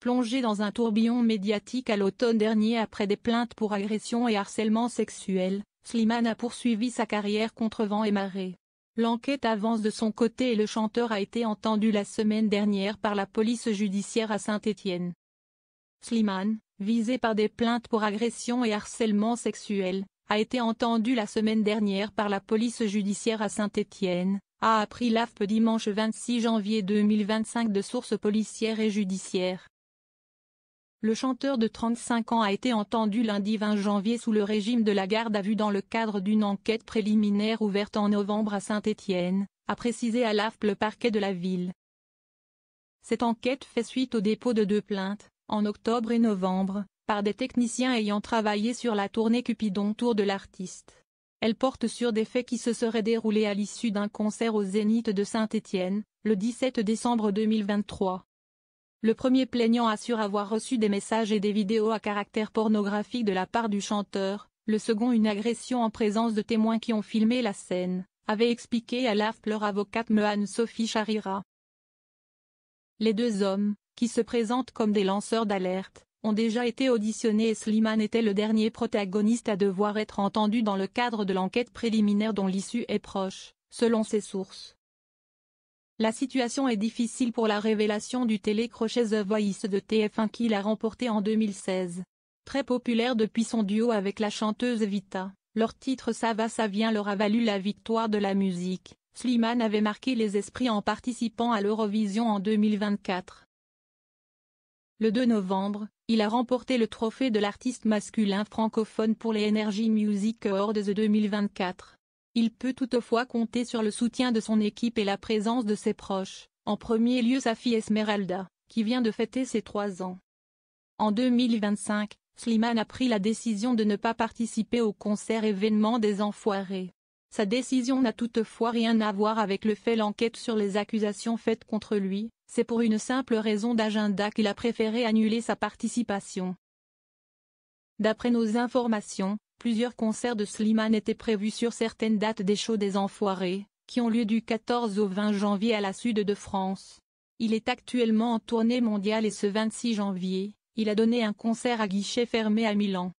Plongé dans un tourbillon médiatique à l'automne dernier après des plaintes pour agression et harcèlement sexuel, Slimane a poursuivi sa carrière contre vent et marée. L'enquête avance de son côté et le chanteur a été entendu la semaine dernière par la police judiciaire à Saint-Étienne. Slimane, visé par des plaintes pour agression et harcèlement sexuel, a été entendu la semaine dernière par la police judiciaire à Saint-Étienne, a appris l'AFP dimanche 26 janvier 2025 de sources policières et judiciaires. Le chanteur de 35 ans a été entendu lundi 20 janvier sous le régime de la garde à vue dans le cadre d'une enquête préliminaire ouverte en novembre à Saint-Étienne, a précisé à l'AFP le parquet de la ville. Cette enquête fait suite au dépôt de 2 plaintes, en octobre et novembre, par des techniciens ayant travaillé sur la tournée Cupidon Tour de l'artiste. Elle porte sur des faits qui se seraient déroulés à l'issue d'un concert au Zénith de Saint-Étienne, le 17 décembre 2023. Le premier plaignant assure avoir reçu des messages et des vidéos à caractère pornographique de la part du chanteur, le second une agression en présence de témoins qui ont filmé la scène, avait expliqué à l'AFP leur avocate Mehan Sophie Charira. Les 2 hommes, qui se présentent comme des lanceurs d'alerte, ont déjà été auditionnés et Slimane était le dernier protagoniste à devoir être entendu dans le cadre de l'enquête préliminaire dont l'issue est proche, selon ses sources. La situation est difficile pour la révélation du télécrochet The Voice de TF1 qu'il a remporté en 2016. Très populaire depuis son duo avec la chanteuse Vita, leur titre Ça va ça vient leur a valu la victoire de la musique. Slimane avait marqué les esprits en participant à l'Eurovision en 2024. Le 2 novembre, il a remporté le trophée de l'artiste masculin francophone pour les Energy Music Awards 2024. Il peut toutefois compter sur le soutien de son équipe et la présence de ses proches, en premier lieu sa fille Esmeralda, qui vient de fêter ses 3 ans. En 2025, Slimane a pris la décision de ne pas participer au concert événement des Enfoirés. Sa décision n'a toutefois rien à voir avec le fait l'enquête sur les accusations faites contre lui, c'est pour une simple raison d'agenda qu'il a préféré annuler sa participation. D'après nos informations, plusieurs concerts de Slimane étaient prévus sur certaines dates des shows des Enfoirés, qui ont lieu du 14 au 20 janvier à la Sud de France. Il est actuellement en tournée mondiale et ce 26 janvier, il a donné un concert à guichet fermé à Milan.